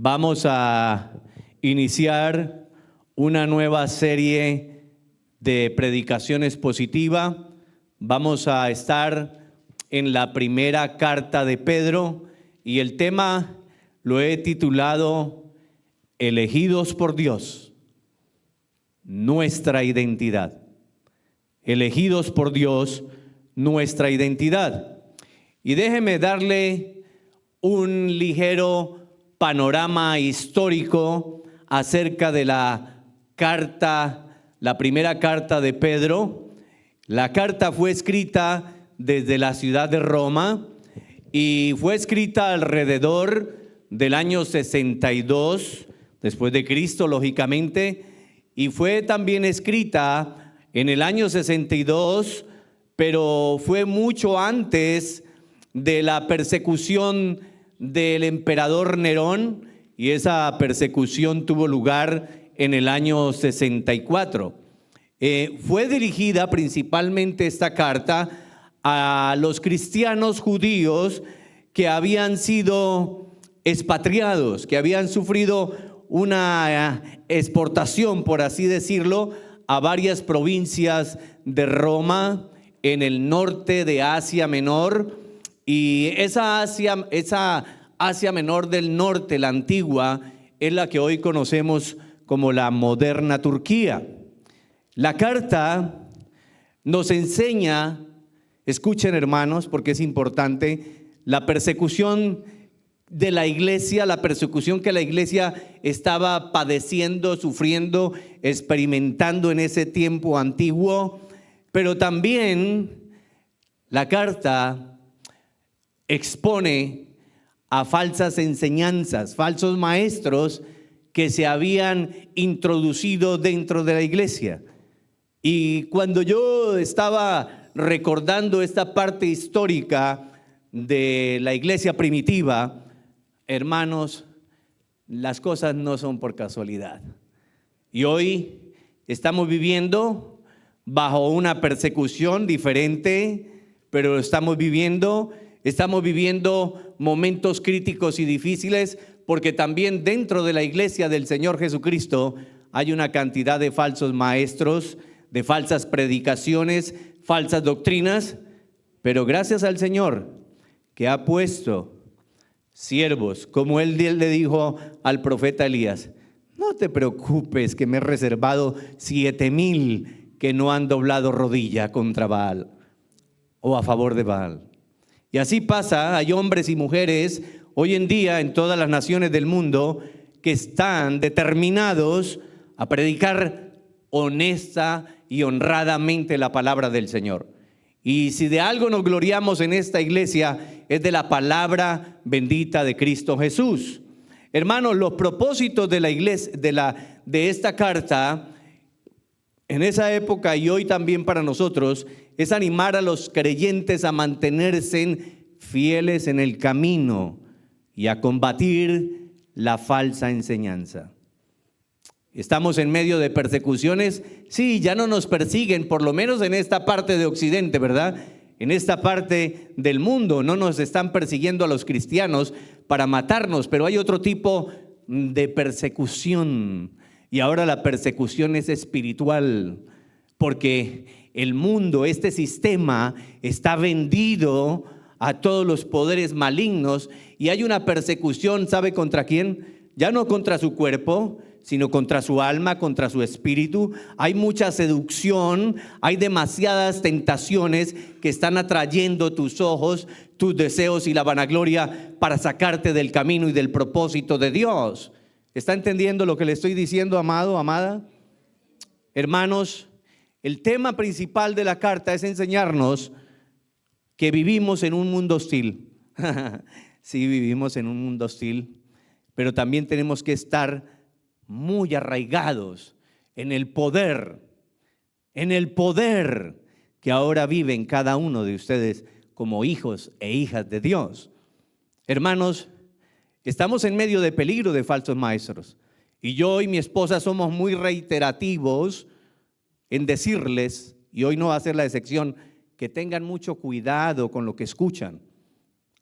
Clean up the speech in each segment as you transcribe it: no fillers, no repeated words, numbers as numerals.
Vamos a iniciar una nueva serie de predicaciones positivas. Vamos a estar en la primera carta de Pedro y el tema lo he titulado Elegidos por Dios, nuestra identidad. Elegidos por Dios, nuestra identidad. Y déjeme darle un ligero panorama histórico acerca de la primera carta de Pedro. La carta fue escrita desde la ciudad de Roma y fue escrita alrededor del año 62 después de Cristo, lógicamente, y fue también escrita en el año 62, pero fue mucho antes de la persecución del emperador Nerón, y esa persecución tuvo lugar en el año 64. Fue dirigida principalmente esta carta a los cristianos judíos que habían sido expatriados, que habían sufrido una exportación, por así decirlo, a varias provincias de Roma en el norte de Asia Menor. Y esa Asia Menor del norte, la antigua, es la que hoy conocemos como la moderna Turquía. La carta nos enseña, escuchen hermanos, porque es importante, la persecución de la iglesia, la persecución que la iglesia estaba padeciendo, sufriendo, experimentando en ese tiempo antiguo, pero también la carta expone a falsas enseñanzas, falsos maestros que se habían introducido dentro de la iglesia. Y cuando yo estaba recordando esta parte histórica de la iglesia primitiva, hermanos, las cosas no son por casualidad. Y hoy estamos viviendo bajo una persecución diferente, pero estamos viviendo momentos críticos y difíciles, porque también dentro de la iglesia del Señor Jesucristo hay una cantidad de falsos maestros, de falsas predicaciones, falsas doctrinas, pero gracias al Señor que ha puesto siervos, como Él le dijo al profeta Elías: no te preocupes que me he reservado 7,000 que no han doblado rodilla contra Baal o a favor de Baal. Y así pasa, hay hombres y mujeres hoy en día en todas las naciones del mundo que están determinados a predicar honesta y honradamente la palabra del Señor. Y si de algo nos gloriamos en esta iglesia es de la palabra bendita de Cristo Jesús. Hermanos, los propósitos de la iglesia, de esta carta en esa época y hoy también para nosotros, es animar a los creyentes a mantenerse fieles en el camino y a combatir la falsa enseñanza. Estamos en medio de persecuciones. Sí, ya no nos persiguen, por lo menos en esta parte de Occidente, ¿verdad? En esta parte del mundo no nos están persiguiendo a los cristianos para matarnos, pero hay otro tipo de persecución. Y ahora la persecución es espiritual, porque el mundo, este sistema, está vendido a todos los poderes malignos y hay una persecución, ¿sabe contra quién? Ya no contra su cuerpo, sino contra su alma, contra su espíritu. Hay mucha seducción, hay demasiadas tentaciones que están atrayendo tus ojos, tus deseos y la vanagloria para sacarte del camino y del propósito de Dios. ¿Está entendiendo lo que le estoy diciendo, amado, amada? Hermanos, el tema principal de la carta es enseñarnos que vivimos en un mundo hostil. Sí, vivimos en un mundo hostil, pero también tenemos que estar muy arraigados en el poder que ahora vive en cada uno de ustedes como hijos e hijas de Dios. Hermanos, estamos en medio de peligro de falsos maestros. Y yo y mi esposa somos muy reiterativos en decirles, y hoy no va a ser la excepción, que tengan mucho cuidado con lo que escuchan.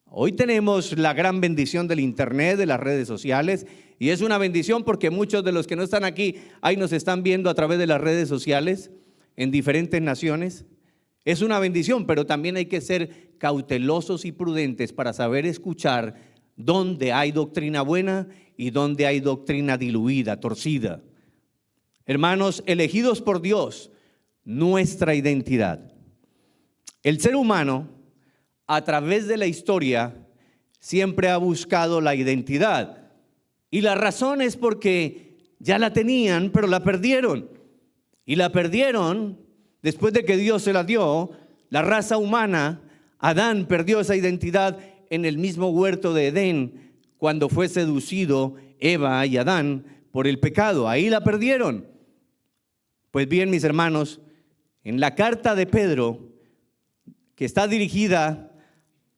Hoy tenemos la gran bendición del internet, de las redes sociales, y es una bendición porque muchos de los que no están aquí, ahí nos están viendo a través de las redes sociales en diferentes naciones. Es una bendición, pero también hay que ser cautelosos y prudentes para saber escuchar dónde hay doctrina buena y dónde hay doctrina diluida, torcida. Hermanos, elegidos por Dios, nuestra identidad. El ser humano, a través de la historia, siempre ha buscado la identidad. Y la razón es porque ya la tenían, pero la perdieron. Y la perdieron después de que Dios se la dio. La raza humana, Adán, perdió esa identidad en el mismo huerto de Edén, cuando fue seducido Eva y Adán por el pecado. Ahí la perdieron. Pues bien, mis hermanos, en la carta de Pedro, que está dirigida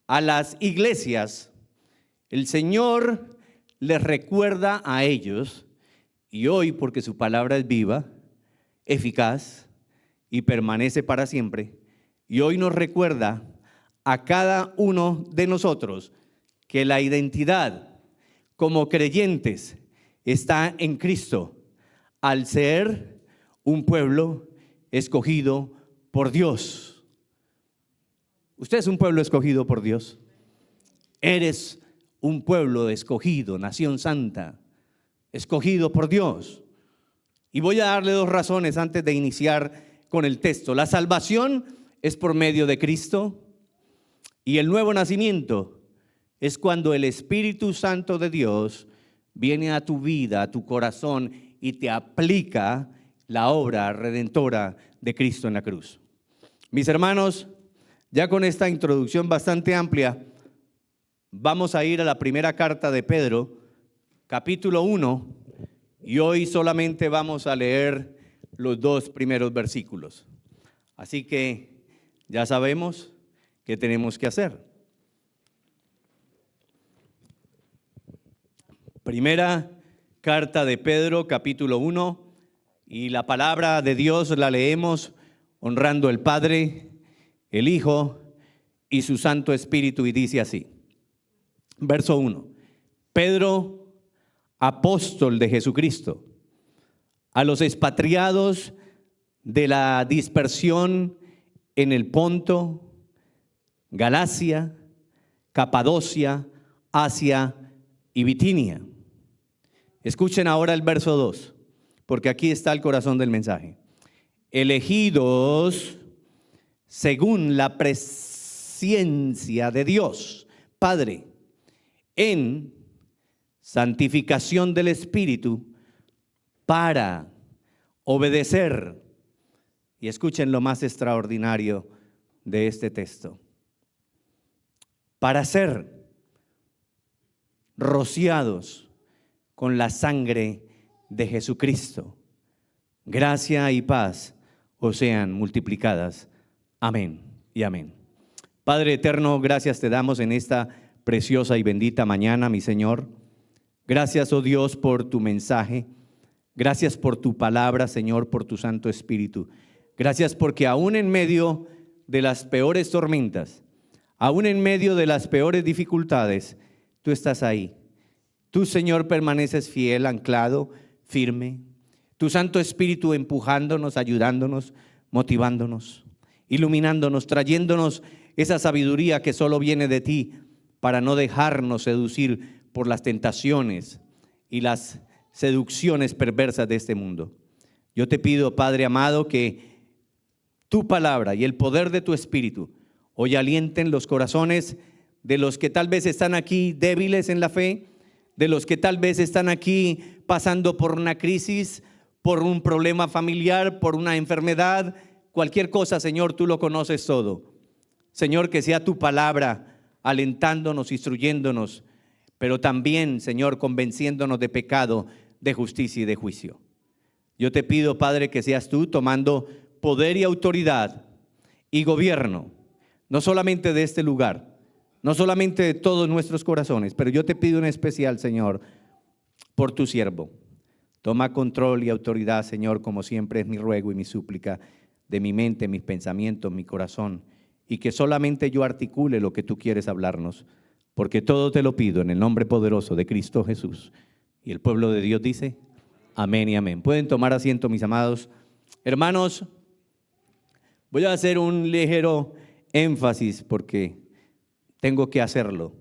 a las iglesias, el Señor les recuerda a ellos, y hoy, porque su palabra es viva, eficaz y permanece para siempre, y hoy nos recuerda a cada uno de nosotros que la identidad como creyentes está en Cristo, al ser un pueblo escogido por Dios. Usted es un pueblo escogido por Dios. Eres un pueblo escogido, nación santa, escogido por Dios. Y voy a darle dos razones antes de iniciar con el texto. La salvación es por medio de Cristo, y el nuevo nacimiento es cuando el Espíritu Santo de Dios viene a tu vida, a tu corazón, y te aplica la obra redentora de Cristo en la cruz. Mis hermanos, ya con esta introducción bastante amplia, vamos a ir a la primera carta de Pedro, capítulo 1, y hoy solamente vamos a leer los dos primeros versículos. Así que ya sabemos qué tenemos que hacer. Primera carta de Pedro, capítulo 1, y la palabra de Dios la leemos honrando al Padre, el Hijo y su Santo Espíritu, y dice así. Verso 1. Pedro, apóstol de Jesucristo, a los expatriados de la dispersión en el Ponto, Galacia, Capadocia, Asia y Bitinia. Escuchen ahora el verso 2, porque aquí está el corazón del mensaje. Elegidos según la presciencia de Dios Padre, en santificación del Espíritu, para obedecer. Y escuchen lo más extraordinario de este texto. Para ser rociados con la sangre de Jesucristo. Gracia y paz os sean multiplicadas. Amén y amén. Padre eterno, gracias te damos en esta preciosa y bendita mañana, mi Señor. Gracias, oh Dios, por tu mensaje. Gracias por tu palabra, Señor, por tu Santo Espíritu. Gracias porque aún en medio de las peores tormentas, aún en medio de las peores dificultades, tú estás ahí. Tú, Señor, permaneces fiel, anclado, firme. Tu Santo Espíritu empujándonos, ayudándonos, motivándonos, iluminándonos, trayéndonos esa sabiduría que solo viene de ti para no dejarnos seducir por las tentaciones y las seducciones perversas de este mundo. Yo te pido, Padre amado, que tu palabra y el poder de tu Espíritu hoy alienten los corazones de los que tal vez están aquí débiles en la fe, de los que tal vez están aquí pasando por una crisis, por un problema familiar, por una enfermedad, cualquier cosa, Señor, tú lo conoces todo. Señor, que sea tu palabra alentándonos, instruyéndonos, pero también, Señor, convenciéndonos de pecado, de justicia y de juicio. Yo te pido, Padre, que seas tú tomando poder y autoridad y gobierno, no solamente de este lugar, no solamente de todos nuestros corazones, pero yo te pido en especial, Señor, por tu siervo. Toma control y autoridad, Señor, como siempre es mi ruego y mi súplica, de mi mente, mis pensamientos, mi corazón, y que solamente yo articule lo que tú quieres hablarnos, porque todo te lo pido en el nombre poderoso de Cristo Jesús. Y el pueblo de Dios dice, amén y amén. Pueden tomar asiento, mis amados hermanos. Voy a hacer un ligero énfasis porque tengo que hacerlo.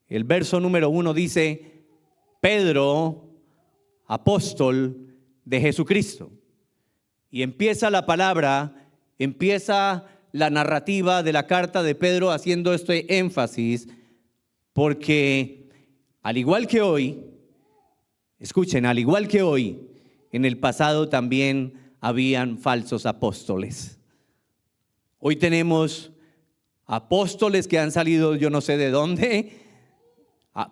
El verso número 1 dice, Pedro, apóstol de Jesucristo. Y empieza la palabra, empieza la narrativa de la carta de Pedro haciendo este énfasis, porque al igual que hoy, escuchen, al igual que hoy, en el pasado también habían falsos apóstoles. Hoy tenemos apóstoles que han salido yo no sé de dónde,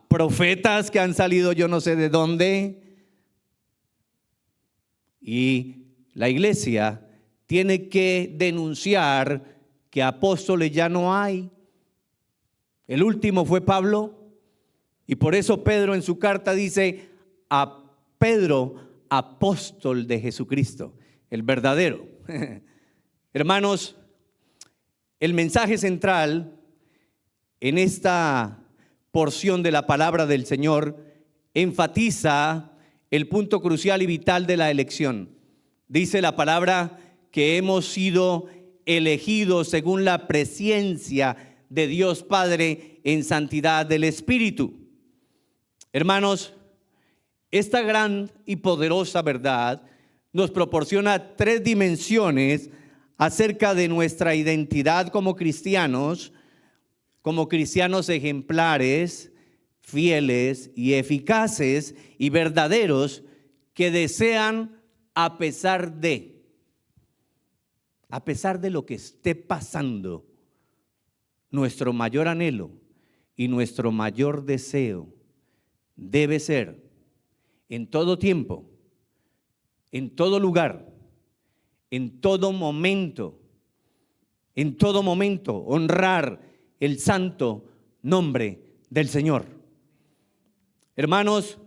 profetas que han salido yo no sé de dónde, y la iglesia tiene que denunciar que apóstoles ya no hay. El último fue Pablo, y por eso Pedro en su carta dice a Pedro, apóstol de Jesucristo, el verdadero. Hermanos, el mensaje central en esta porción de la palabra del Señor enfatiza el punto crucial y vital de la elección. Dice la palabra que hemos sido elegidos según la presciencia de Dios Padre en santidad del Espíritu. Hermanos, esta gran y poderosa verdad nos proporciona tres dimensiones acerca de nuestra identidad como cristianos ejemplares, fieles y eficaces y verdaderos que desean a pesar de lo que esté pasando, nuestro mayor anhelo y nuestro mayor deseo debe ser en todo tiempo, en todo lugar, en todo momento, honrar el santo nombre del Señor. Hermanos,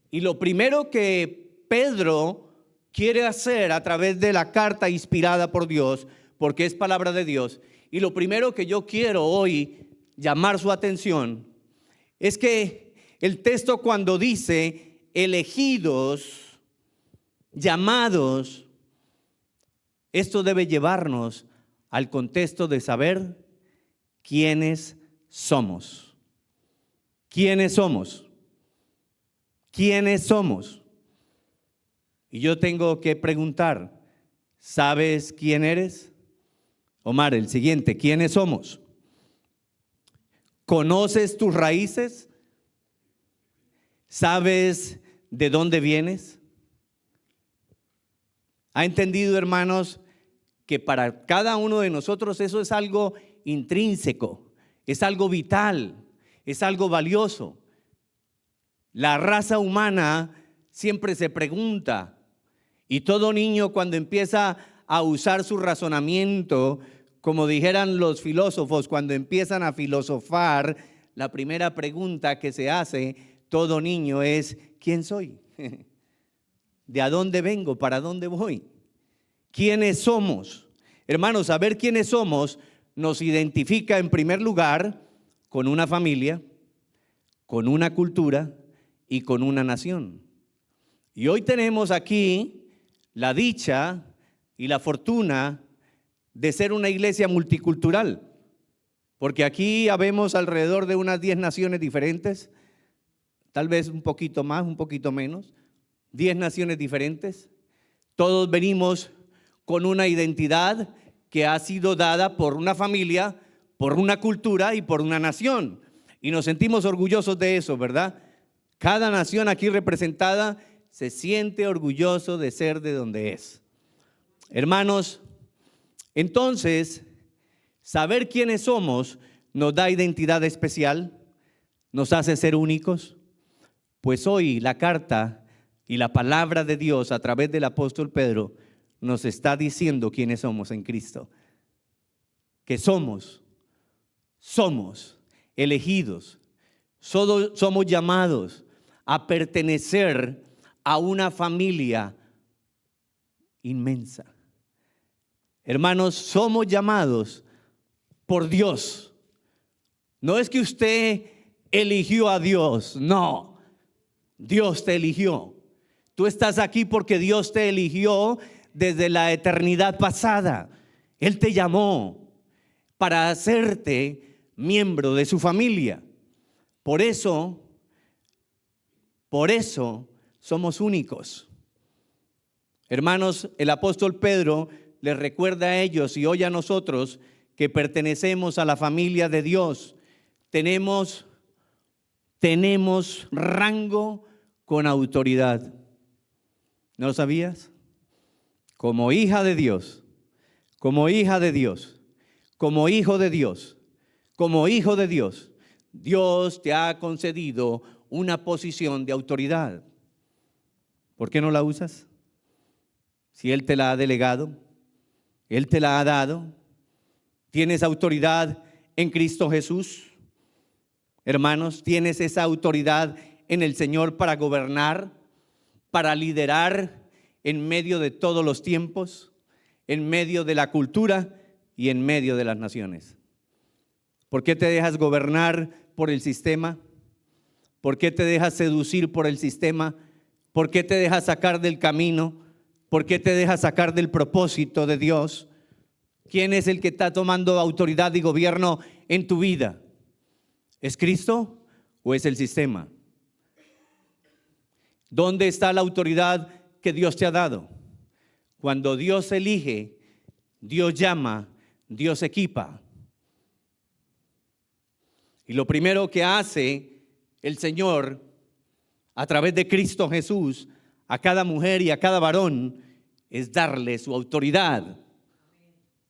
y lo primero que Pedro quiere hacer a través de la carta inspirada por Dios, porque es palabra de Dios, y lo primero que yo quiero hoy llamar su atención es que el texto cuando dice elegidos, llamados, esto debe llevarnos al contexto de saber quiénes somos. ¿Quiénes somos? ¿Quiénes somos? Y yo tengo que preguntar, ¿sabes quién eres? Omar, el siguiente, ¿quiénes somos? ¿Conoces tus raíces? ¿Sabes de dónde vienes? ¿Ha entendido, hermanos, que para cada uno de nosotros eso es algo intrínseco, es algo vital, es algo valioso? La raza humana siempre se pregunta, y todo niño cuando empieza a usar su razonamiento, como dijeran los filósofos, cuando empiezan a filosofar, la primera pregunta que se hace todo niño es, ¿quién soy? ¿De a dónde vengo? ¿Para dónde voy? ¿Quiénes somos? Hermanos, saber quiénes somos nos identifica en primer lugar con una familia, con una cultura y con una nación. Y hoy tenemos aquí la dicha y la fortuna de ser una iglesia multicultural, porque aquí habemos alrededor de unas 10 naciones diferentes, tal vez un poquito más, un poquito menos, 10 naciones diferentes. Todos venimos con una identidad que ha sido dada por una familia, por una cultura y por una nación. Y nos sentimos orgullosos de eso, ¿verdad? Cada nación aquí representada se siente orgulloso de ser de donde es. Hermanos, entonces, saber quiénes somos nos da identidad especial, nos hace ser únicos. Pues hoy la carta y la palabra de Dios a través del apóstol Pedro nos está diciendo quiénes somos en Cristo. Que somos elegidos, somos llamados a pertenecer a una familia inmensa. Hermanos, somos llamados por Dios, No es que usted eligió a Dios, no, Dios te eligió. Tú estás aquí porque Dios te eligió desde la eternidad pasada. Él te llamó para hacerte miembro de su familia. Por eso somos únicos. Hermanos, el apóstol Pedro les recuerda a ellos y hoy a nosotros que pertenecemos a la familia de Dios. Tenemos rango con autoridad. ¿No lo sabías? Como hija de Dios, como hija de Dios, como hijo de Dios, como hijo de Dios, Dios te ha concedido una posición de autoridad. ¿Por qué no la usas? Si Él te la ha delegado, Él te la ha dado, tienes autoridad en Cristo Jesús. Hermanos, tienes esa autoridad en el Señor para gobernar, para liderar en medio de todos los tiempos, en medio de la cultura y en medio de las naciones. ¿Por qué te dejas gobernar por el sistema? ¿Por qué te dejas seducir por el sistema? ¿Por qué te dejas sacar del camino? ¿Por qué te dejas sacar del propósito de Dios? ¿Quién es el que está tomando autoridad y gobierno en tu vida? ¿Es Cristo o es el sistema? ¿Dónde está la autoridad que Dios te ha dado? Cuando Dios elige, Dios llama, Dios equipa. Y lo primero que hace el Señor a través de Cristo Jesús a cada mujer y a cada varón es darle su autoridad.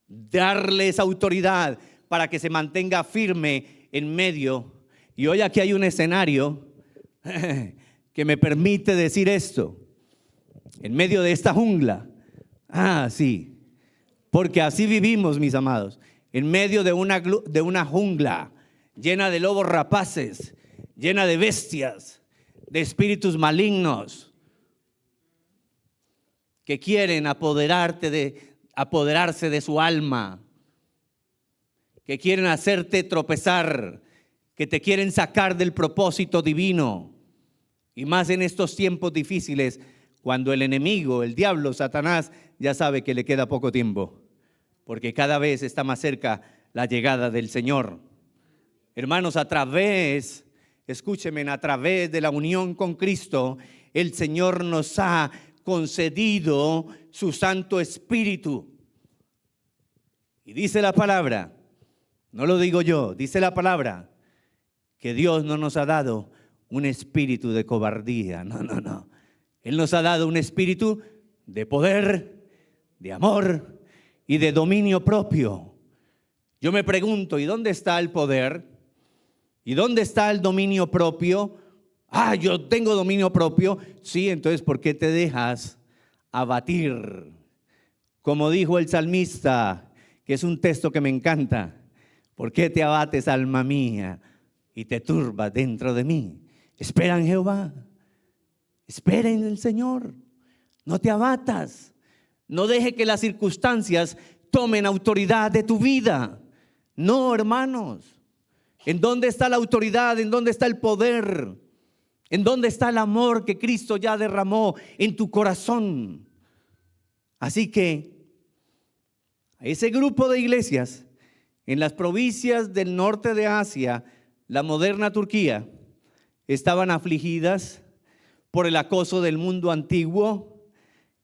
Darle esa autoridad para que se mantenga firme en medio. Y hoy aquí hay un escenario que me permite decir esto. En medio de esta jungla. Sí. Porque así vivimos, mis amados. En medio de una jungla llena de lobos rapaces, llena de bestias, de espíritus malignos que quieren apoderarse de su alma, que quieren hacerte tropezar, que te quieren sacar del propósito divino. Y más en estos tiempos difíciles, cuando el enemigo, el diablo, Satanás, ya sabe que le queda poco tiempo, porque cada vez está más cerca la llegada del Señor. Hermanos, escúcheme, a través de la unión con Cristo, el Señor nos ha concedido su Santo Espíritu. Y dice la palabra, no lo digo yo, dice la palabra, que Dios no nos ha dado un espíritu de cobardía. No. Él nos ha dado un espíritu de poder, de amor y de dominio propio. Yo me pregunto, ¿y dónde está el poder? ¿Y dónde está el dominio propio? Yo tengo dominio propio. Sí, entonces, ¿por qué te dejas abatir? Como dijo el salmista, que es un texto que me encanta. ¿Por qué te abates, alma mía, y te turbas dentro de mí? Espera en Jehová. Espera en el Señor. No te abatas. No deje que las circunstancias tomen autoridad de tu vida. No, hermanos. ¿En dónde está la autoridad? ¿En dónde está el poder? ¿En dónde está el amor que Cristo ya derramó en tu corazón? Así que ese grupo de iglesias en las provincias del norte de Asia, la moderna Turquía, estaban afligidas por el acoso del mundo antiguo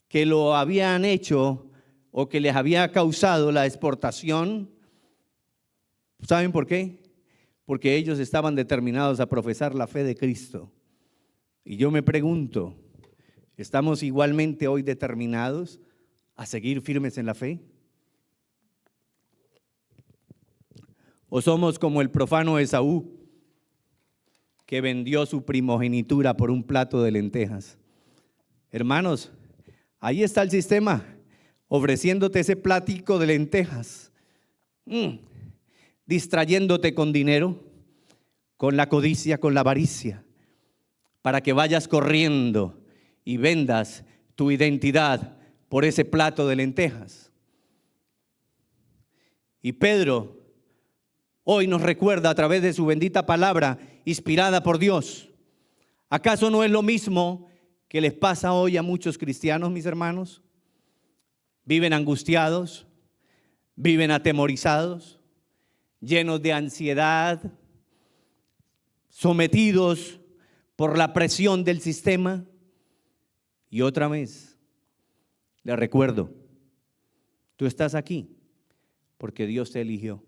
que lo habían hecho o que les había causado la exportación. ¿Saben por qué? Porque ellos estaban determinados a profesar la fe de Cristo. Y yo me pregunto, ¿estamos igualmente hoy determinados a seguir firmes en la fe? ¿O somos como el profano Esaú, que vendió su primogenitura por un plato de lentejas? Hermanos, ahí está el sistema, ofreciéndote ese platico de lentejas, distrayéndote con dinero, con la codicia, con la avaricia, para que vayas corriendo y vendas tu identidad por ese plato de lentejas. Y Pedro hoy nos recuerda a través de su bendita palabra, inspirada por Dios. ¿Acaso no es lo mismo que les pasa hoy a muchos cristianos, mis hermanos? Viven angustiados, viven atemorizados, llenos de ansiedad, sometidos por la presión del sistema. Y otra vez, les recuerdo, tú estás aquí porque Dios te eligió.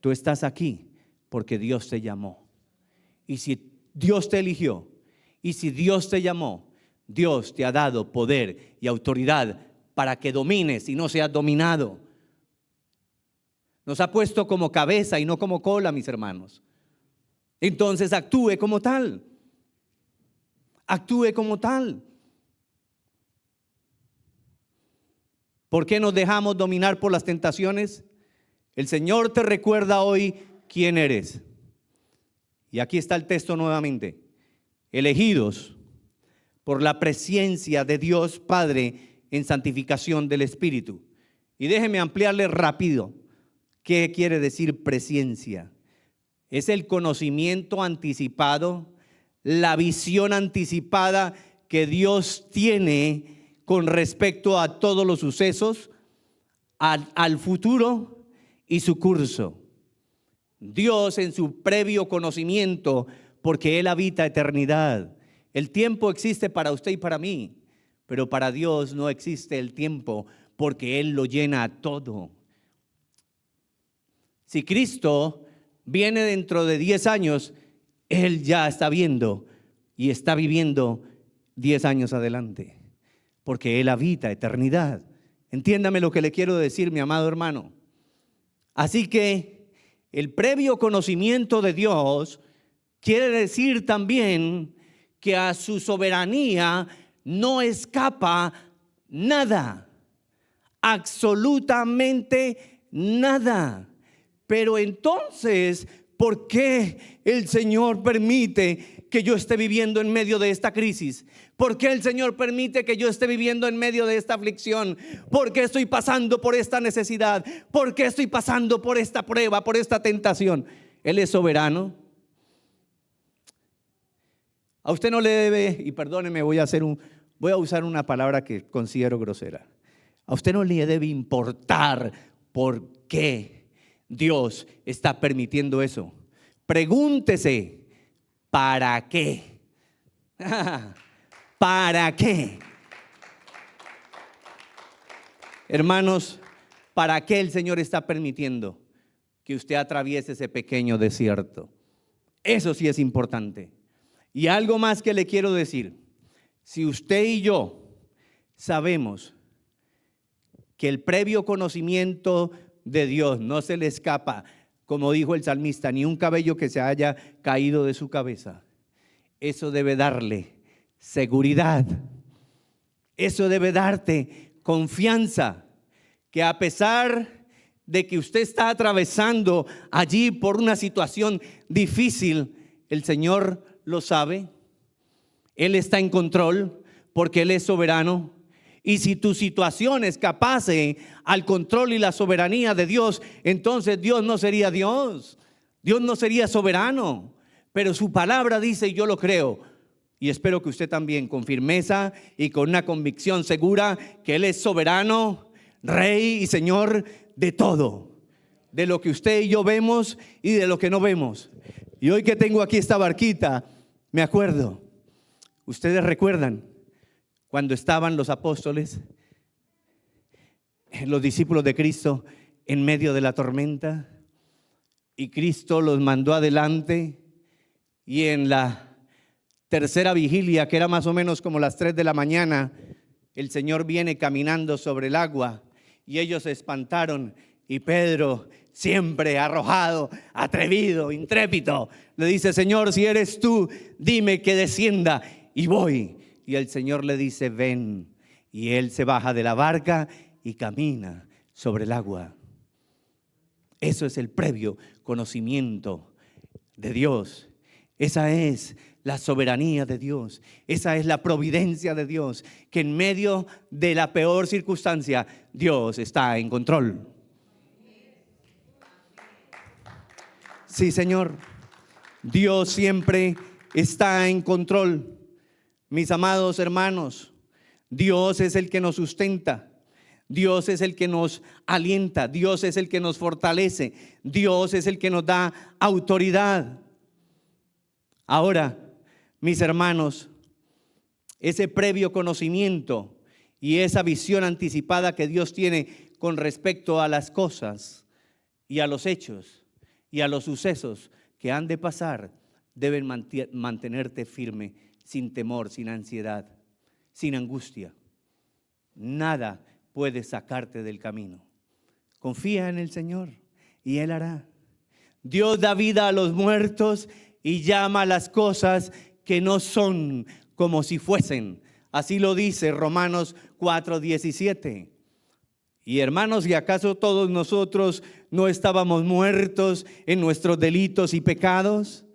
Tú estás aquí porque Dios te llamó. Y si Dios te eligió y si Dios te llamó, Dios te ha dado poder y autoridad para que domines y no seas dominado. Nos ha puesto como cabeza y no como cola, mis hermanos. Entonces actúe como tal. Actúe como tal. ¿Por qué nos dejamos dominar por las tentaciones? El Señor te recuerda hoy quién eres. Y aquí está el texto nuevamente. Elegidos por la presencia de Dios Padre en santificación del Espíritu. Y déjeme ampliarle rápido. ¿Qué quiere decir presencia? Es el conocimiento anticipado, la visión anticipada que Dios tiene con respecto a todos los sucesos, al futuro y su curso. Dios en su previo conocimiento, porque Él habita eternidad. El tiempo existe para usted y para mí, pero para Dios no existe el tiempo, porque Él lo llena todo. Si Cristo viene dentro de 10 años, Él ya está viendo y está viviendo 10 años adelante, porque Él habita eternidad. Entiéndame lo que le quiero decir, mi amado hermano. Así que el previo conocimiento de Dios quiere decir también que a su soberanía no escapa nada, absolutamente nada. Pero entonces, ¿por qué el Señor permite que yo esté viviendo en medio de esta crisis? ¿Por qué el Señor permite que yo esté viviendo en medio de esta aflicción? ¿Por qué estoy pasando por esta necesidad? ¿Por qué estoy pasando por esta prueba, por esta tentación? Él es soberano. A usted no le debe, y perdóneme, voy a usar una palabra que considero grosera. A usted no le debe importar por qué Dios está permitiendo eso. Pregúntese, ¿para qué? ¿Para qué? Hermanos, ¿para qué el Señor está permitiendo que usted atraviese ese pequeño desierto? Eso sí es importante. Y algo más que le quiero decir. Si usted y yo sabemos que el previo conocimiento de Dios no se le escapa, como dijo el salmista, ni un cabello que se haya caído de su cabeza, eso debe darle seguridad. Eso debe darte confianza, que a pesar de que usted está atravesando allí por una situación difícil, el Señor lo sabe. Él está en control porque Él es soberano. Y si tu situación escapase al control y la soberanía de Dios, entonces Dios no sería Dios. Dios no sería soberano. Pero su palabra dice, y yo lo creo, y espero que usted también, con firmeza y con una convicción segura, que Él es soberano, Rey y Señor de todo. De lo que usted y yo vemos y de lo que no vemos. Y hoy que tengo aquí esta barquita, me acuerdo, ustedes recuerdan cuando estaban los apóstoles, los discípulos de Cristo, en medio de la tormenta, y Cristo los mandó adelante, y en la tercera vigilia, que era más o menos como las 3 de la mañana, el Señor viene caminando sobre el agua, y ellos se espantaron, y Pedro, siempre arrojado, atrevido, intrépido, le dice: Señor, si eres tú, dime que descienda, y voy. Y el Señor le dice: ven. Y él se baja de la barca y camina sobre el agua. Eso es el previo conocimiento de Dios. Esa es la soberanía de Dios. Esa es la providencia de Dios, que en medio de la peor circunstancia, Dios está en control. Sí, Señor. Dios siempre está en control. Mis amados hermanos, Dios es el que nos sustenta. Dios es el que nos alienta. Dios es el que nos fortalece. Dios es el que nos da autoridad. Ahora, mis hermanos, ese previo conocimiento y esa visión anticipada que Dios tiene con respecto a las cosas y a los hechos y a los sucesos que han de pasar, deben mantenerte firme, sin temor, sin ansiedad, sin angustia. Nada puede sacarte del camino. Confía en el Señor y Él hará. Dios da vida a los muertos y llama a las cosas que no son como si fuesen. Así lo dice Romanos 4:17. Y hermanos, ¿y acaso todos nosotros no estábamos muertos en nuestros delitos y pecados?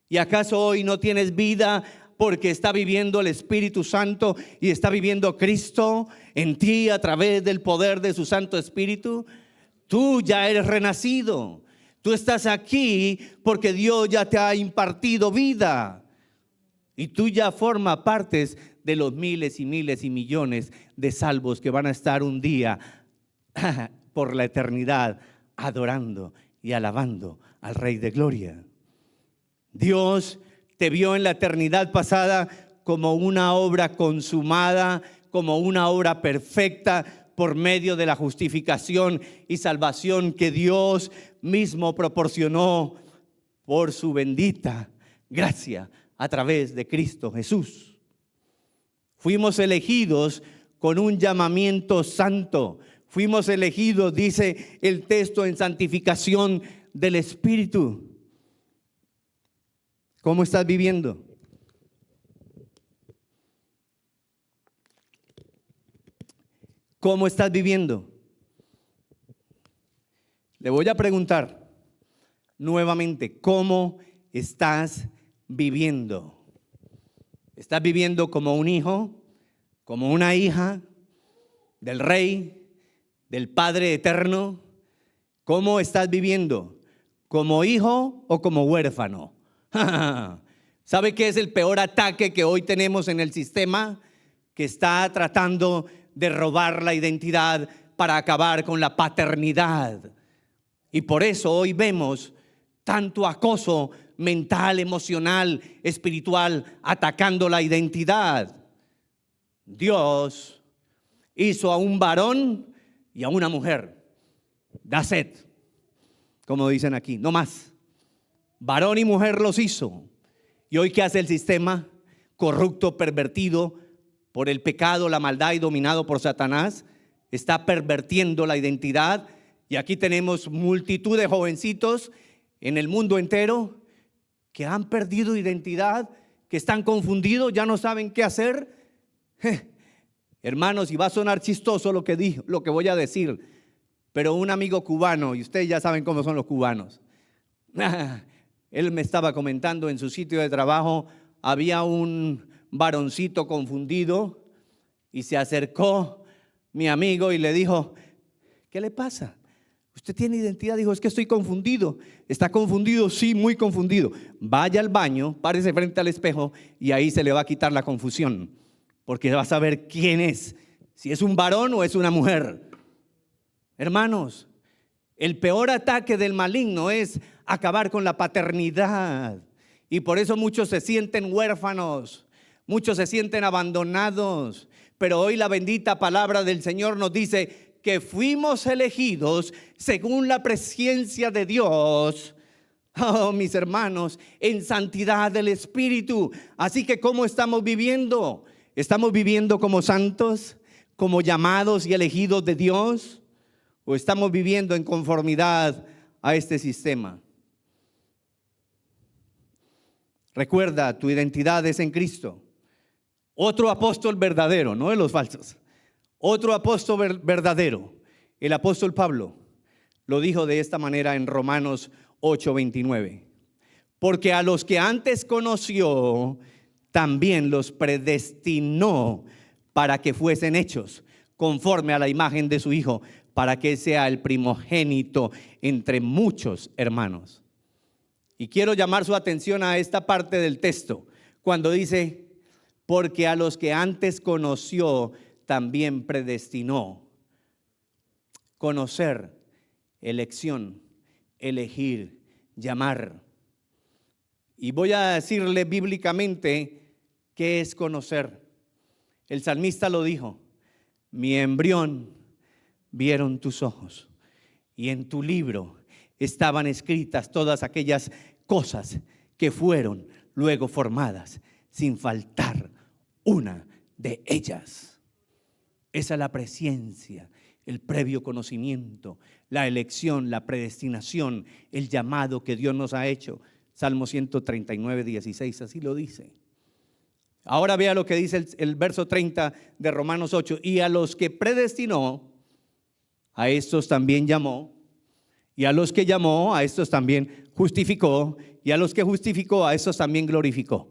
¿Y acaso hoy no tienes vida porque está viviendo el Espíritu Santo y está viviendo Cristo en ti a través del poder de su Santo Espíritu? Tú ya eres renacido. Tú estás aquí porque Dios ya te ha impartido vida. Y tú ya formas partes de los miles y miles y millones de salvos que van a estar un día por la eternidad adorando y alabando al Rey de Gloria. Dios te vio en la eternidad pasada como una obra consumada, como una obra perfecta por medio de la justificación y salvación que Dios mismo proporcionó por su bendita gracia a través de Cristo Jesús. Fuimos elegidos con un llamamiento santo. Fuimos elegidos, dice el texto, en santificación del Espíritu. ¿Cómo estás viviendo? ¿Cómo estás viviendo? Le voy a preguntar nuevamente, ¿cómo estás viviendo? ¿Estás viviendo como un hijo, como una hija del Rey, del Padre eterno? ¿Cómo estás viviendo? ¿Como hijo o como huérfano? ¿Sabe qué es el peor ataque que hoy tenemos en el sistema? Que está tratando de robar la identidad para acabar con la paternidad. Y por eso hoy vemos tanto acoso mental, emocional, espiritual, atacando la identidad. Dios hizo a un varón y a una mujer. That's it, como dicen aquí, no más. Varón y mujer los hizo. ¿Y hoy qué hace el sistema? Corrupto, pervertido por el pecado, la maldad y dominado por Satanás. Está pervirtiendo la identidad. Y aquí tenemos multitud de jovencitos en el mundo entero que han perdido identidad, que están confundidos, ya no saben qué hacer. Hermanos, y va a sonar chistoso lo que voy a decir, pero un amigo cubano, y ustedes ya saben cómo son los cubanos, él me estaba comentando en su sitio de trabajo, había un varoncito confundido y se acercó mi amigo y le dijo, ¿qué le pasa? ¿Usted tiene identidad? Dijo, es que estoy confundido. ¿Está confundido? Sí, muy confundido. Vaya al baño, párese frente al espejo y ahí se le va a quitar la confusión, porque va a saber quién es, si es un varón o es una mujer. Hermanos, el peor ataque del maligno es acabar con la paternidad. Y por eso muchos se sienten huérfanos, muchos se sienten abandonados. Pero hoy la bendita palabra del Señor nos dice que fuimos elegidos según la presciencia de Dios, oh, mis hermanos, en santidad del Espíritu. Así que ¿cómo estamos viviendo? ¿Estamos viviendo como santos, como llamados y elegidos de Dios? ¿O estamos viviendo en conformidad a este sistema? Recuerda, tu identidad es en Cristo. Otro apóstol verdadero, no de los falsos. Otro apóstol verdadero, el apóstol Pablo, lo dijo de esta manera en Romanos 8:29. Porque a los que antes conoció, también los predestinó para que fuesen hechos conforme a la imagen de su Hijo, para que sea el primogénito entre muchos hermanos. Y quiero llamar su atención a esta parte del texto, cuando dice, porque a los que antes conoció, también predestinó. Conocer, elección, elegir, llamar. Y voy a decirle bíblicamente qué es conocer. El salmista lo dijo, mi embrión vieron tus ojos y en tu libro estaban escritas todas aquellas cosas que fueron luego formadas, sin faltar una de ellas. Esa es la presciencia, el previo conocimiento, la elección, la predestinación, el llamado que Dios nos ha hecho. Salmo 139, 16, así lo dice. Ahora vea lo que dice el verso 30 de Romanos 8. Y a los que predestinó, a estos también llamó. Y a los que llamó, a estos también justificó. Y a los que justificó, a estos también glorificó.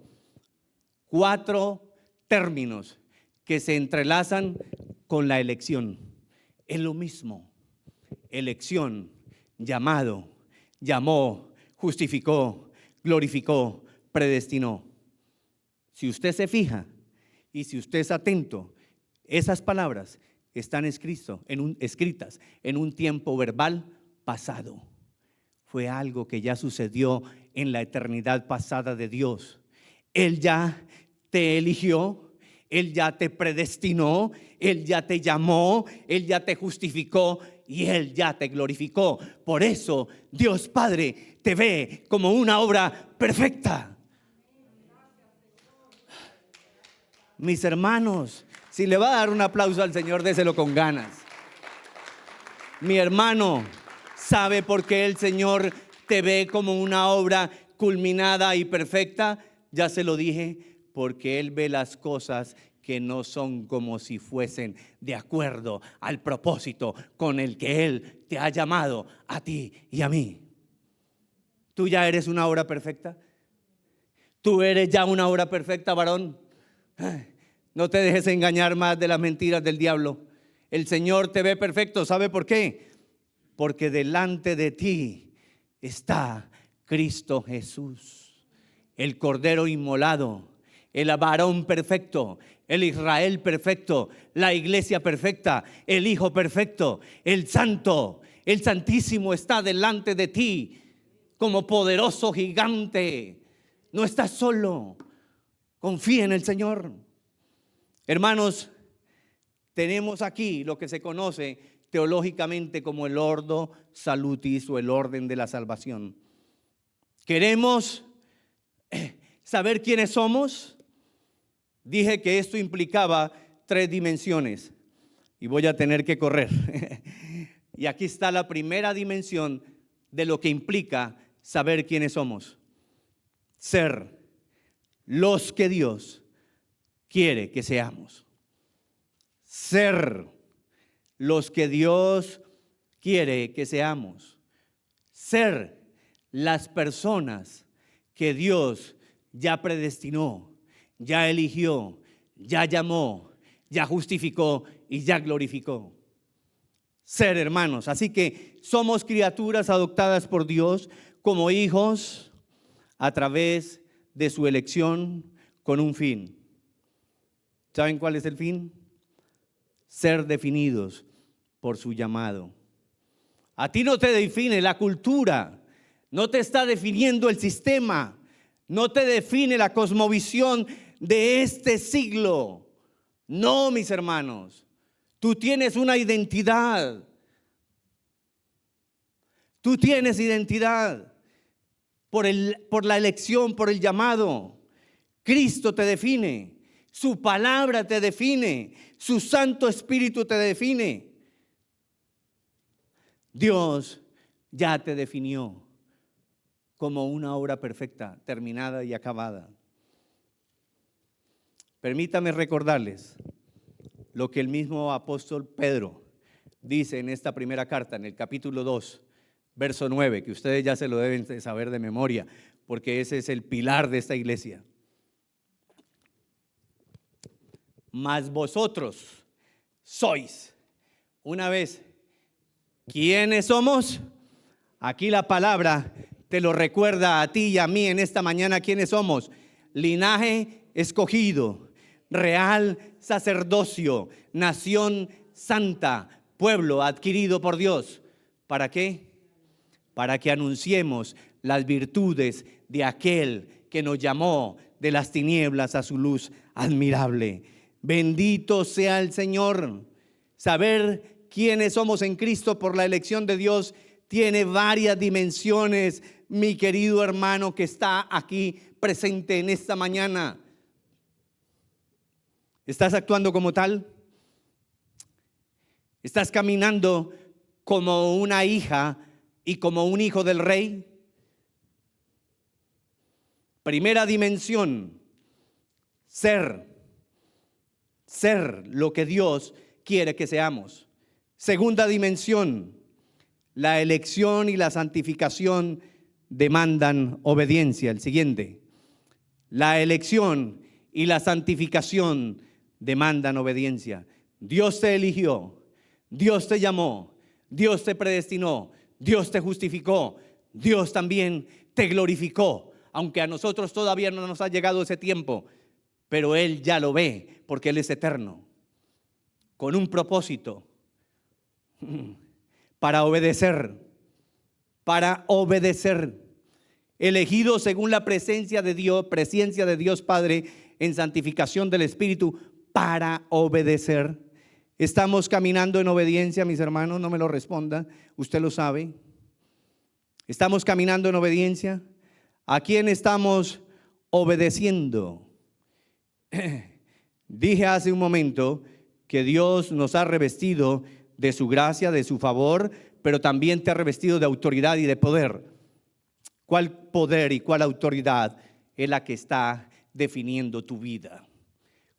4 términos que se entrelazan con la elección. Es lo mismo. Elección, llamado, llamó, justificó, glorificó, predestinó. Si usted se fija y si usted es atento, esas palabras están escritas en un tiempo verbal pasado. Fue algo que ya sucedió en la eternidad pasada de Dios. Él ya te eligió, Él ya te predestinó, Él ya te llamó, Él ya te justificó y Él ya te glorificó. Por eso Dios Padre te ve como una obra perfecta. Mis hermanos, si le va a dar un aplauso al Señor, déselo con ganas. Mi hermano, ¿sabe por qué el Señor te ve como una obra culminada y perfecta? Ya se lo dije, porque Él ve las cosas que no son como si fuesen de acuerdo al propósito con el que Él te ha llamado a ti y a mí. ¿Tú ya eres una obra perfecta? ¿Tú eres ya una obra perfecta, varón? No te dejes engañar más de las mentiras del diablo. El Señor te ve perfecto. ¿Sabe por qué? Porque delante de ti está Cristo Jesús, el Cordero inmolado, el varón perfecto, el Israel perfecto, la iglesia perfecta, el Hijo perfecto, el Santo, el Santísimo está delante de ti como poderoso gigante. No estás solo. Confía en el Señor. Hermanos, tenemos aquí lo que se conoce teológicamente como el ordo salutis o el orden de la salvación. ¿Queremos saber quiénes somos? Dije que esto implicaba 3 dimensiones y voy a tener que correr. Y aquí está la primera dimensión de lo que implica saber quiénes somos. Ser los que Dios quiere que seamos. Ser los que Dios quiere que seamos. Ser las personas que Dios ya predestinó, ya eligió, ya llamó, ya justificó y ya glorificó. Ser, hermanos. Así que somos criaturas adoptadas por Dios como hijos a través de su elección con un fin. ¿Saben cuál es el fin? Ser definidos por su llamado. A ti no te define la cultura, no te está definiendo el sistema, no te define la cosmovisión de este siglo. No, mis hermanos, tú tienes una identidad. Tú tienes identidad por la elección, por el llamado. Cristo te define, su palabra te define, su Santo Espíritu te define. Dios ya te definió como una obra perfecta, terminada y acabada. Permítame recordarles lo que el mismo apóstol Pedro dice en esta primera carta, en el capítulo 2, verso 9, que ustedes ya se lo deben de saber de memoria, porque ese es el pilar de esta iglesia. Mas vosotros sois, una vez, ¿quiénes somos? Aquí la palabra te lo recuerda a ti y a mí en esta mañana quiénes somos. Linaje escogido, real sacerdocio, nación santa, pueblo adquirido por Dios. ¿Para qué? Para que anunciemos las virtudes de aquel que nos llamó de las tinieblas a su luz admirable. Bendito sea el Señor. Saber quiénes somos en Cristo por la elección de Dios tiene varias dimensiones, mi querido hermano que está aquí presente en esta mañana. ¿Estás actuando como tal? ¿Estás caminando como una hija y como un hijo del rey? Primera dimensión, ser lo que Dios quiere que seamos. Segunda dimensión, la elección y la santificación demandan obediencia. El siguiente, la elección y la santificación demandan obediencia. Dios te eligió, Dios te llamó, Dios te predestinó, Dios te justificó, Dios también te glorificó, aunque a nosotros todavía no nos ha llegado ese tiempo, pero Él ya lo ve porque Él es eterno, con un propósito, para obedecer, elegido según la presencia de Dios Padre en santificación del Espíritu para obedecer. ¿Estamos caminando en obediencia, mis hermanos? No me lo responda, usted lo sabe. ¿Estamos caminando en obediencia? ¿A quién estamos obedeciendo? Dije hace un momento que Dios nos ha revestido de su gracia, de su favor, pero también te ha revestido de autoridad y de poder. ¿Cuál poder y cuál autoridad es la que está definiendo tu vida?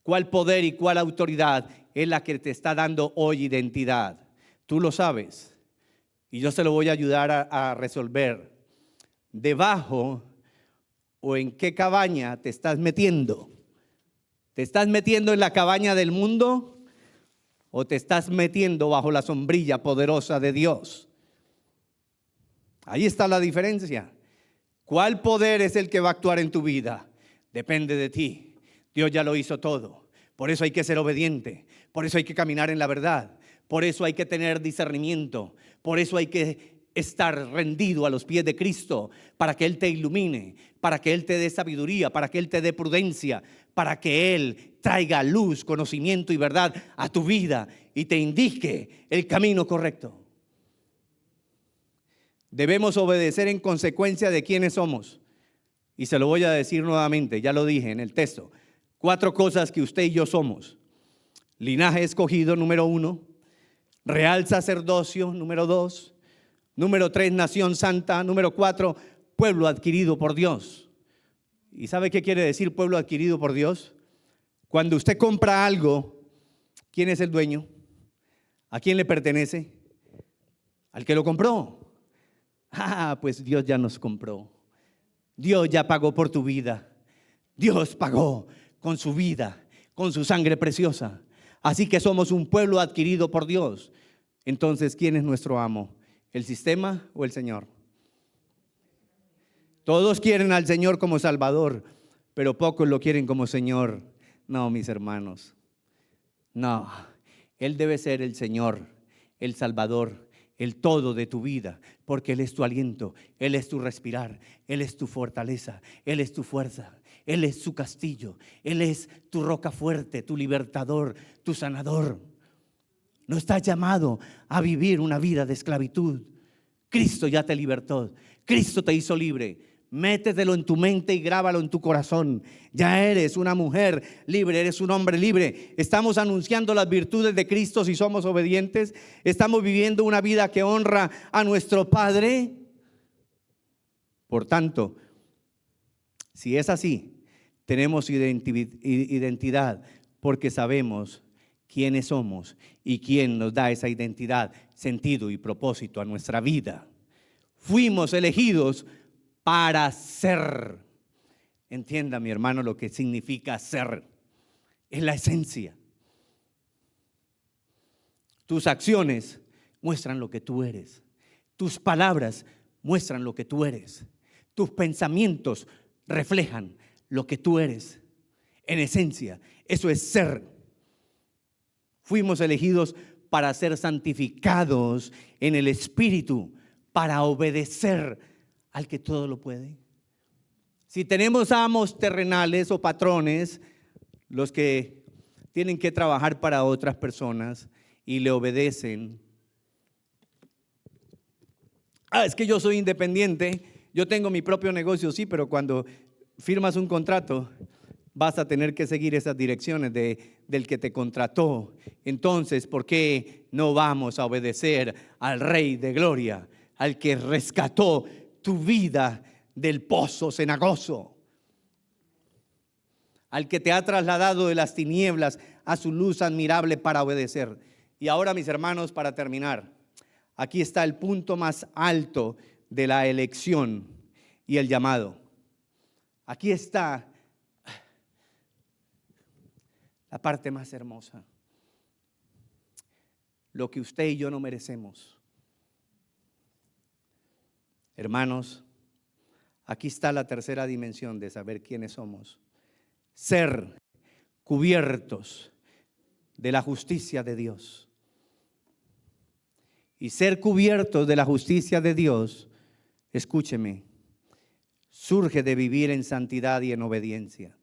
¿Cuál poder y cuál autoridad es la que te está dando hoy identidad? Tú lo sabes y yo se lo voy a ayudar a resolver. ¿Debajo o en qué cabaña te estás metiendo? ¿Te estás metiendo en la cabaña del mundo o te estás metiendo bajo la sombrilla poderosa de Dios? Ahí está la diferencia. ¿Cuál poder es el que va a actuar en tu vida? Depende de ti. Dios ya lo hizo todo. Por eso hay que ser obediente. Por eso hay que caminar en la verdad. Por eso hay que tener discernimiento. Por eso hay que estar rendido a los pies de Cristo, para que Él te ilumine, para que Él te dé sabiduría, para que Él te dé prudencia, para que Él traiga luz, conocimiento y verdad a tu vida y te indique el camino correcto. Debemos obedecer en consecuencia de quiénes somos. Y se lo voy a decir nuevamente, ya lo dije en el texto. 4 cosas que usted y yo somos. Linaje escogido, número 1. Real sacerdocio, número 2. Número 3, nación santa. Número 4, pueblo adquirido por Dios. ¿Y sabe qué quiere decir pueblo adquirido por Dios? Cuando usted compra algo, ¿quién es el dueño? ¿A quién le pertenece? Al que lo compró. Pues Dios ya nos compró. Dios ya pagó por tu vida. Dios pagó con su vida, con su sangre preciosa. Así que somos un pueblo adquirido por Dios. Entonces, ¿quién es nuestro amo? ¿El sistema o el Señor? Todos quieren al Señor como Salvador, pero pocos lo quieren como Señor. No, mis hermanos, no. Él debe ser el Señor, el Salvador, el todo de tu vida, porque Él es tu aliento, Él es tu respirar, Él es tu fortaleza, Él es tu fuerza, Él es su castillo, Él es tu roca fuerte, tu libertador, tu sanador. No estás llamado a vivir una vida de esclavitud. Cristo ya te libertó, Cristo te hizo libre. Métetelo en tu mente y grábalo en tu corazón. Ya eres una mujer libre, eres un hombre libre. Estamos anunciando las virtudes de Cristo si somos obedientes. Estamos viviendo una vida que honra a nuestro Padre. Por tanto, si es así, tenemos identidad porque sabemos quiénes somos y quién nos da esa identidad, sentido y propósito a nuestra vida. Fuimos elegidos para ser. Entienda, mi hermano, lo que significa ser. Es la esencia. Tus acciones muestran lo que tú eres. Tus palabras muestran lo que tú eres. Tus pensamientos reflejan lo que tú eres. En esencia, eso es ser. Fuimos elegidos para ser santificados en el Espíritu, para obedecer al que todo lo puede. Si tenemos amos terrenales o patrones, los que tienen que trabajar para otras personas y le obedecen. Es que yo soy independiente, yo tengo mi propio negocio, sí, pero cuando firmas un contrato vas a tener que seguir esas direcciones del que te contrató. Entonces, ¿por qué no vamos a obedecer al Rey de Gloria, al que rescató tu vida del pozo cenagoso, al que te ha trasladado de las tinieblas a su luz admirable para obedecer? Y ahora, mis hermanos, para terminar, aquí está el punto más alto de la elección y el llamado. Aquí está la parte más hermosa, lo que usted y yo no merecemos. Hermanos, aquí está la tercera dimensión de saber quiénes somos. Ser cubiertos de la justicia de Dios. Y ser cubiertos de la justicia de Dios, escúcheme, surge de vivir en santidad y en obediencia.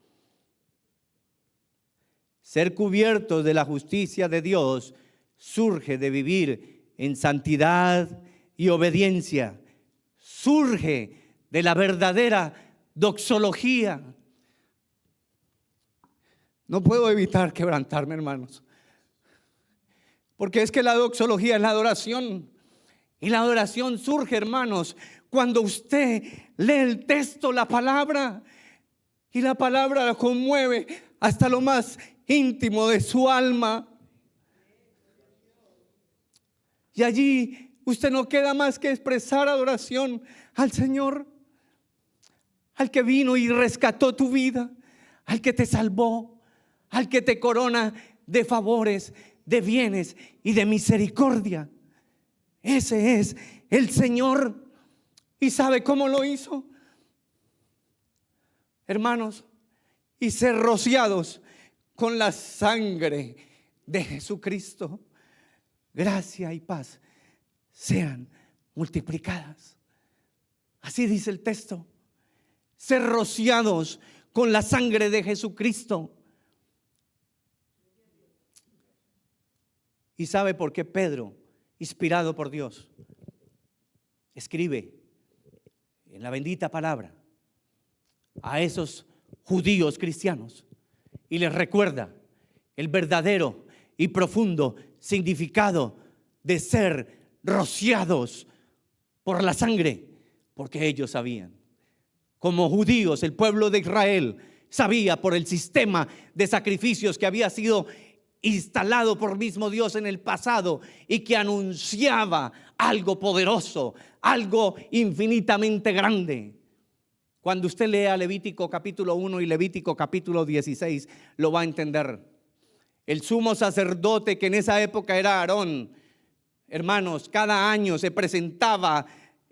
Ser cubiertos de la justicia de Dios surge de vivir en santidad y obediencia. Surge de la verdadera doxología. No puedo evitar quebrantarme, hermanos, porque es que la doxología es la adoración. Y la adoración surge, hermanos, cuando usted lee el texto, la palabra, y la palabra la conmueve hasta lo más íntimo de su alma. Y allí usted no queda más que expresar adoración al Señor, al que vino y rescató tu vida, al que te salvó, al que te corona de favores, de bienes y de misericordia. Ese es el Señor. ¿Y sabe cómo lo hizo? Hermanos, y ser rociados con la sangre de Jesucristo. Gracia y paz sean multiplicadas. Así dice el texto. Ser rociados con la sangre de Jesucristo. ¿Y sabe por qué Pedro, inspirado por Dios, escribe en la bendita palabra a esos judíos cristianos y les recuerda el verdadero y profundo significado de ser rociados por la sangre? Porque ellos sabían, como judíos, el pueblo de Israel sabía por el sistema de sacrificios que había sido instalado por mismo Dios en el pasado y que anunciaba algo poderoso, algo infinitamente grande. Cuando usted lea Levítico capítulo 1 y Levítico capítulo 16, lo va a entender. El sumo sacerdote, que en esa época era Aarón, hermanos, cada año se presentaba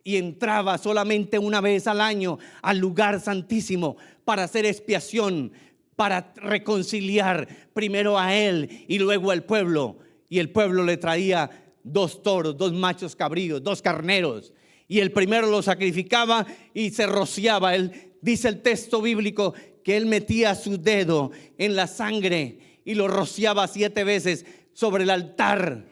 y entraba solamente una vez al año al lugar santísimo para hacer expiación, para reconciliar primero a él y luego al pueblo. Y el pueblo le traía 2 toros, 2 machos cabríos, 2 carneros. Y el primero lo sacrificaba y se rociaba. Él, dice el texto bíblico, que él metía su dedo en la sangre y lo rociaba 7 veces sobre el altar,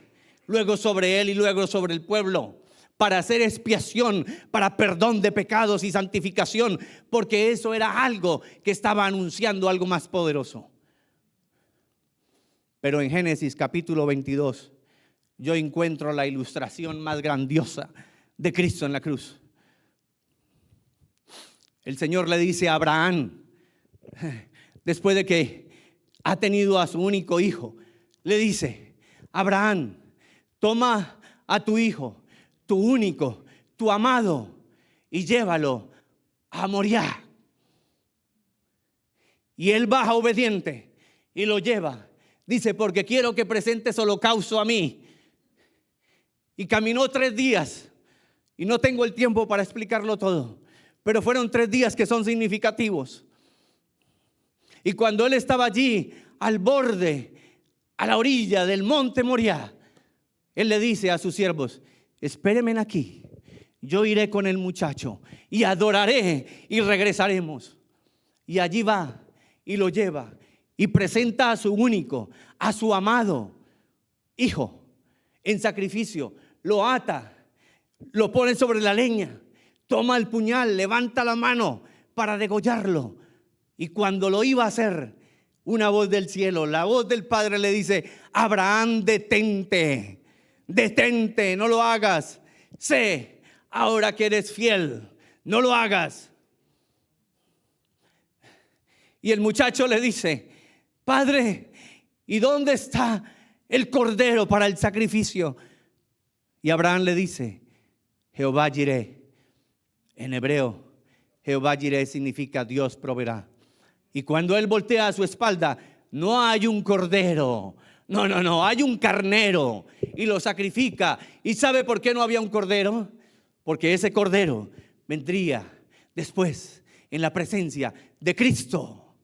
luego sobre él y luego sobre el pueblo, para hacer expiación, para perdón de pecados y santificación, porque eso era algo que estaba anunciando algo más poderoso. Pero en Génesis capítulo 22 yo encuentro la ilustración más grandiosa de Cristo en la cruz. El Señor le dice a Abraham, después de que ha tenido a su único hijo, le dice: Abraham, toma a tu hijo, tu único, tu amado, y llévalo a Moriah. Y él baja obediente y lo lleva. Dice: porque quiero que presentes holocausto a mí. Y caminó 3 días. Y no tengo el tiempo para explicarlo todo, pero fueron 3 días que son significativos. Y cuando él estaba allí, al borde, a la orilla del monte Moriah, él le dice a sus siervos: espérenme aquí, yo iré con el muchacho y adoraré y regresaremos. Y allí va y lo lleva y presenta a su único, a su amado hijo en sacrificio. Lo ata, lo pone sobre la leña, toma el puñal, levanta la mano para degollarlo. Y cuando lo iba a hacer, una voz del cielo, la voz del Padre, le dice: Abraham, detente, detente, no lo hagas. Sé ahora que eres fiel, no lo hagas. Y el muchacho le dice: Padre, ¿y dónde está el cordero para el sacrificio? Y Abraham le dice: Jehová Jireh. En hebreo, Jehová Jireh significa Dios proveerá. Y cuando él voltea a su espalda, no hay un cordero, no, hay un carnero, y lo sacrifica. ¿Y sabe por qué no había un cordero? Porque ese cordero vendría después en la presencia de Cristo,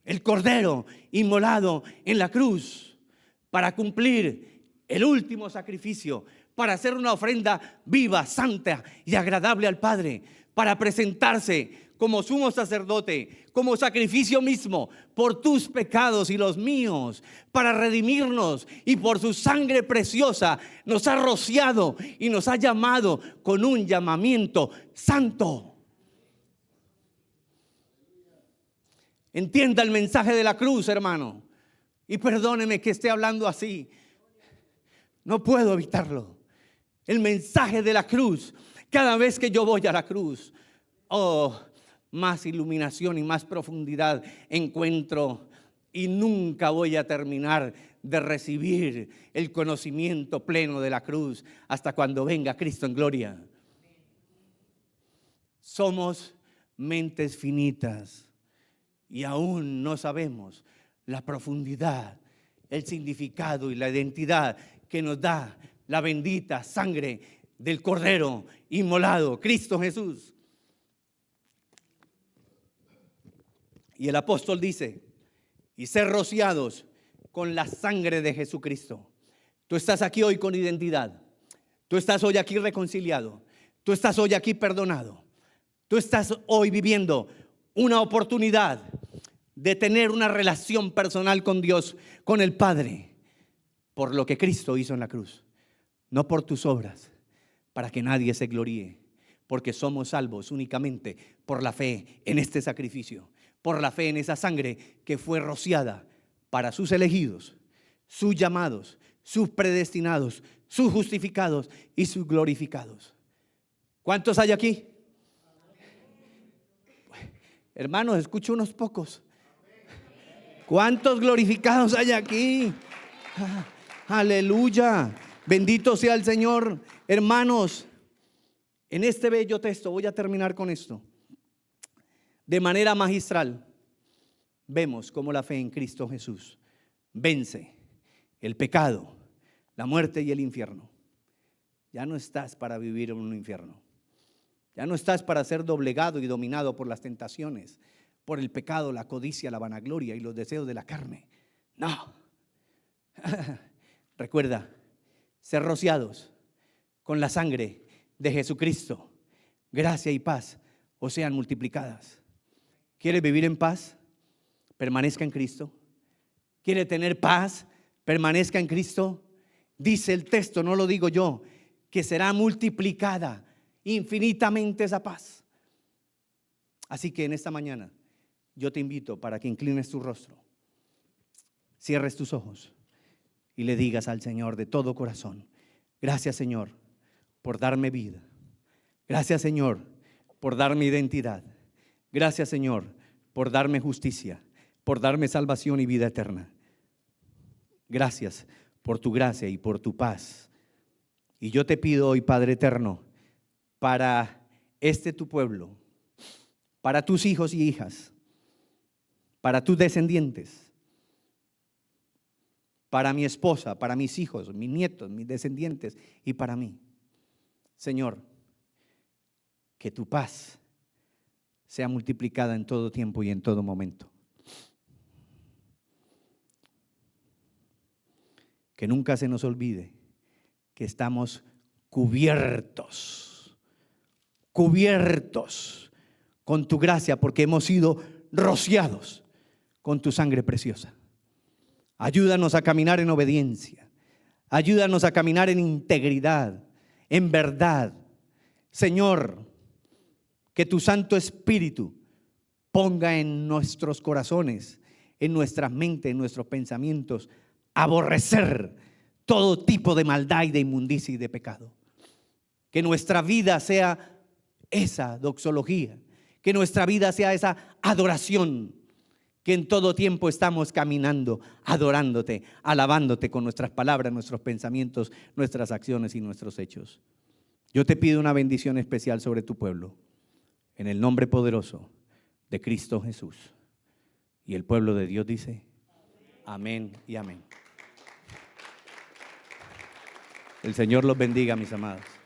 el cordero inmolado en la cruz para cumplir el último sacrificio, para hacer una ofrenda viva, santa y agradable al Padre, para presentarse como sumo sacerdote, como sacrificio mismo por tus pecados y los míos, para redimirnos, y por su sangre preciosa nos ha rociado y nos ha llamado con un llamamiento santo. Entienda el mensaje de la cruz, hermano, y perdóneme que esté hablando así, no puedo evitarlo. El mensaje de la cruz, cada vez que yo voy a la cruz, más iluminación y más profundidad encuentro, y nunca voy a terminar de recibir el conocimiento pleno de la cruz hasta cuando venga Cristo en gloria. Somos mentes finitas y aún no sabemos la profundidad, el significado y la identidad que nos da la bendita sangre del Cordero inmolado, Cristo Jesús. Y el apóstol dice: y ser rociados con la sangre de Jesucristo. Tú estás aquí hoy con identidad. Tú estás hoy aquí reconciliado. Tú estás hoy aquí perdonado. Tú estás hoy viviendo una oportunidad de tener una relación personal con Dios, con el Padre, por lo que Cristo hizo en la cruz, no por tus obras, para que nadie se gloríe, porque somos salvos únicamente por la fe en este sacrificio, por la fe en esa sangre que fue rociada para sus elegidos, sus llamados, sus predestinados, sus justificados y sus glorificados. ¿Cuántos hay aquí? Hermanos, escucho unos pocos. ¿Cuántos glorificados hay aquí? Aleluya, bendito sea el Señor. Hermanos, en este bello texto, voy a terminar con esto. De manera magistral, vemos cómo la fe en Cristo Jesús vence el pecado, la muerte y el infierno. Ya no estás para vivir en un infierno. Ya no estás para ser doblegado y dominado por las tentaciones, por el pecado, la codicia, la vanagloria y los deseos de la carne. No. Recuerda, ser rociados con la sangre de Jesucristo. Gracia y paz os sean multiplicadas. ¿Quiere vivir en paz? Permanezca en Cristo. ¿Quiere tener paz? Permanezca en Cristo. Dice el texto, no lo digo yo, que será multiplicada infinitamente esa paz. Así que en esta mañana yo te invito para que inclines tu rostro, cierres tus ojos y le digas al Señor de todo corazón: gracias, Señor, por darme vida. Gracias, Señor, por darme identidad. Gracias, Señor, por darme justicia, por darme salvación y vida eterna. Gracias por tu gracia y por tu paz. Y yo te pido hoy, Padre eterno, para tu pueblo, para tus hijos y hijas, para tus descendientes, para mi esposa, para mis hijos, mis nietos, mis descendientes y para mí. Señor, que tu paz sea multiplicada en todo tiempo y en todo momento. Que nunca se nos olvide que estamos cubiertos con tu gracia, porque hemos sido rociados con tu sangre preciosa. Ayúdanos a caminar en obediencia. Ayúdanos a caminar en integridad, en verdad. Señor, que tu Santo Espíritu ponga en nuestros corazones, en nuestras mentes, en nuestros pensamientos, aborrecer todo tipo de maldad y de inmundicia y de pecado. Que nuestra vida sea esa doxología, que nuestra vida sea esa adoración, que en todo tiempo estamos caminando, adorándote, alabándote con nuestras palabras, nuestros pensamientos, nuestras acciones y nuestros hechos. Yo te pido una bendición especial sobre tu pueblo, en el nombre poderoso de Cristo Jesús. Y el pueblo de Dios dice, amén y amén. El Señor los bendiga, mis amados.